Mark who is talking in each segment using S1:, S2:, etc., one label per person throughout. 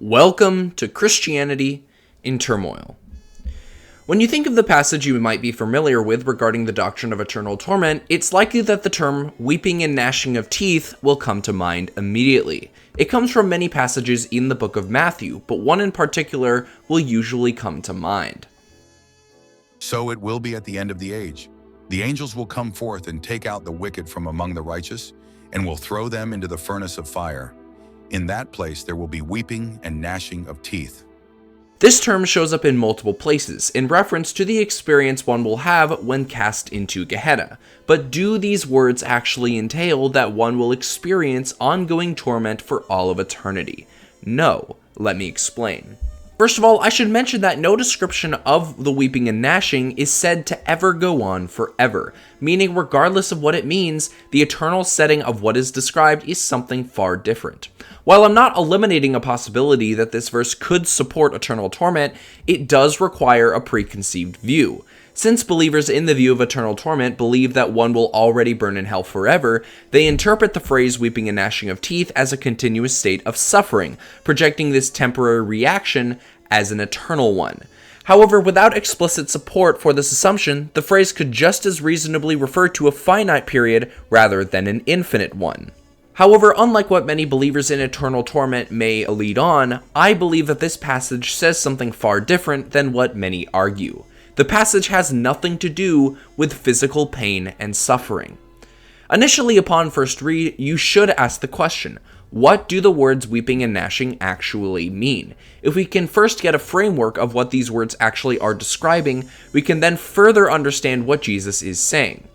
S1: Welcome to Christianity in Turmoil. When you think of the passage you might be familiar with regarding the doctrine of eternal torment, it's likely that the term weeping and gnashing of teeth will come to mind immediately. It comes from many passages in the book of Matthew, but one in particular will usually come to mind.
S2: So it will be at the end of the age. The angels will come forth and take out the wicked from among the righteous, and will throw them into the furnace of fire. In that place there will be weeping and gnashing of teeth.
S1: This term shows up in multiple places, in reference to the experience one will have when cast into Gehenna. But do these words actually entail that one will experience ongoing torment for all of eternity? No. Let me explain. First of all, I should mention that no description of the weeping and gnashing is said to ever go on forever, meaning regardless of what it means, the eternal setting of what is described is something far different. While I'm not eliminating a possibility that this verse could support eternal torment, it does require a preconceived view. Since believers in the view of eternal torment believe that one will already burn in hell forever, they interpret the phrase weeping and gnashing of teeth as a continuous state of suffering, projecting this temporary reaction as an eternal one. However, without explicit support for this assumption, the phrase could just as reasonably refer to a finite period rather than an infinite one. However, unlike what many believers in eternal torment may lead on, I believe that this passage says something far different than what many argue. The passage has nothing to do with physical pain and suffering. Initially, upon first read, you should ask the question, what do the words weeping and gnashing actually mean? If we can first get a framework of what these words actually are describing, we can then further understand what Jesus is saying.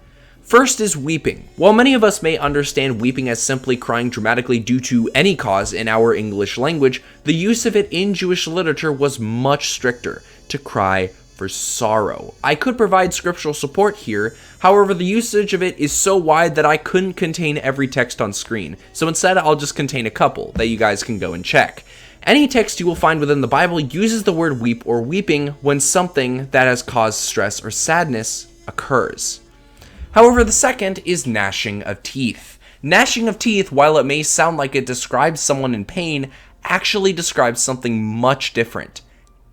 S1: First is weeping. While many of us may understand weeping as simply crying dramatically due to any cause in our English language, the use of it in Jewish literature was much stricter, to cry for sorrow. I could provide scriptural support here, however the usage of it is so wide that I couldn't contain every text on screen, so instead I'll just contain a couple that you guys can go and check. Any text you will find within the Bible uses the word weep or weeping when something that has caused stress or sadness occurs. However, the second is gnashing of teeth. Gnashing of teeth, while it may sound like it describes someone in pain, actually describes something much different: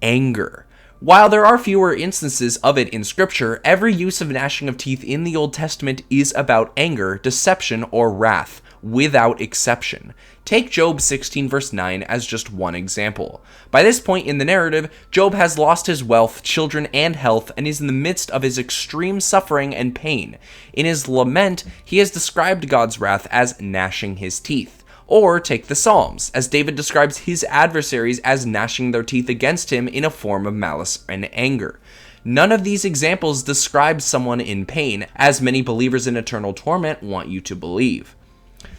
S1: anger. While there are fewer instances of it in Scripture, every use of gnashing of teeth in the Old Testament is about anger, deception, or wrath, without exception. Take Job 16 verse 9 as just one example. By this point in the narrative, Job has lost his wealth, children, and health, and is in the midst of his extreme suffering and pain. In his lament, he has described God's wrath as gnashing his teeth. Or take the Psalms, as David describes his adversaries as gnashing their teeth against him in a form of malice and anger. None of these examples describe someone in pain, as many believers in eternal torment want you to believe.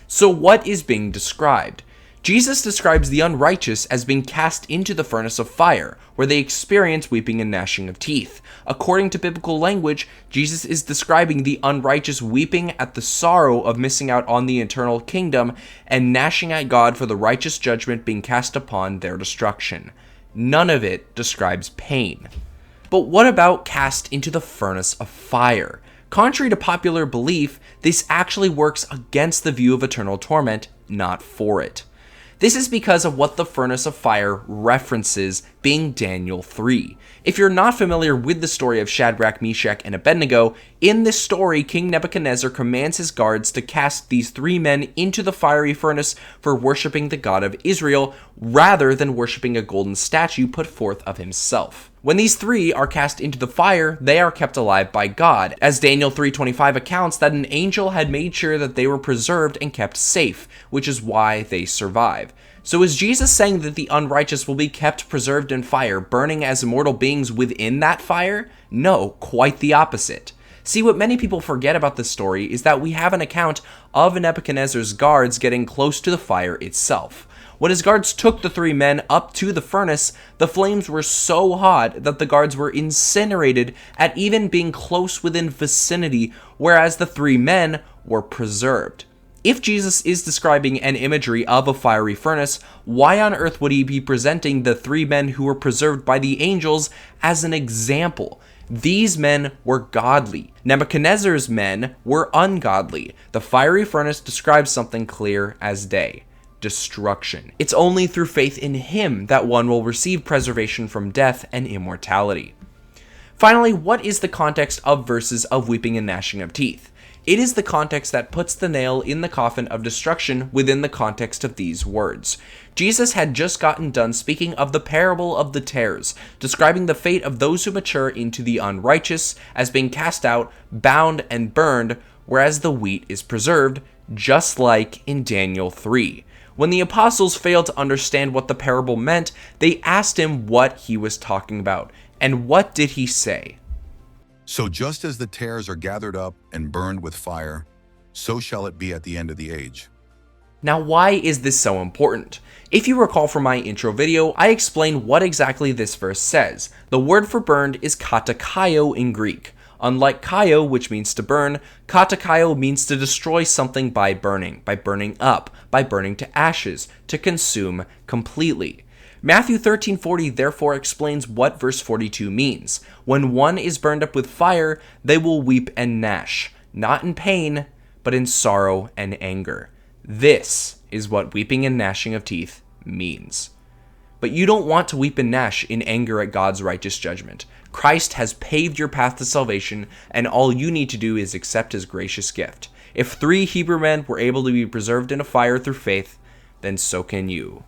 S1: So what is being described? Jesus describes the unrighteous as being cast into the furnace of fire, where they experience weeping and gnashing of teeth. According to biblical language, Jesus is describing the unrighteous weeping at the sorrow of missing out on the eternal kingdom and gnashing at God for the righteous judgment being cast upon their destruction. None of it describes pain. But what about cast into the furnace of fire? Contrary to popular belief, this actually works against the view of eternal torment, not for it. This is because of what the furnace of fire references, being Daniel 3. If you're not familiar with the story of Shadrach, Meshach, and Abednego, in this story, King Nebuchadnezzar commands his guards to cast these three men into the fiery furnace for worshiping the God of Israel, rather than worshiping a golden statue put forth of himself. When these three are cast into the fire, they are kept alive by God, as Daniel 3:25 accounts that an angel had made sure that they were preserved and kept safe, which is why they survive. So is Jesus saying that the unrighteous will be kept preserved in fire, burning as immortal beings within that fire? No, quite the opposite. See, what many people forget about this story is that we have an account of Nebuchadnezzar's guards getting close to the fire itself. When his guards took the three men up to the furnace, the flames were so hot that the guards were incinerated at even being close within vicinity, whereas the three men were preserved. If Jesus is describing an imagery of a fiery furnace, why on earth would he be presenting the three men who were preserved by the angels as an example? These men were godly. Nebuchadnezzar's men were ungodly. The fiery furnace describes something clear as day: destruction. It's only through faith in him that one will receive preservation from death and immortality. Finally, what is the context of verses of weeping and gnashing of teeth? It is the context that puts the nail in the coffin of destruction within the context of these words. Jesus had just gotten done speaking of the parable of the tares, describing the fate of those who mature into the unrighteous as being cast out, bound, and burned, whereas the wheat is preserved, just like in Daniel 3. When the apostles failed to understand what the parable meant, they asked him what he was talking about. And what did he say?
S2: So just as the tares are gathered up and burned with fire, so shall it be at the end of the age.
S1: Now, why is this so important? If you recall from my intro video, I explained what exactly this verse says. The word for burned is katakaio in Greek. Unlike kaio, which means to burn, katakaio means to destroy something by burning up, by burning to ashes, to consume completely. Matthew 13:40 therefore explains what verse 42 means. When one is burned up with fire, they will weep and gnash, not in pain, but in sorrow and anger. This is what weeping and gnashing of teeth means. But you don't want to weep and gnash in anger at God's righteous judgment. Christ has paved your path to salvation, and all you need to do is accept his gracious gift. If 3 Hebrew men were able to be preserved in a fire through faith, then so can you.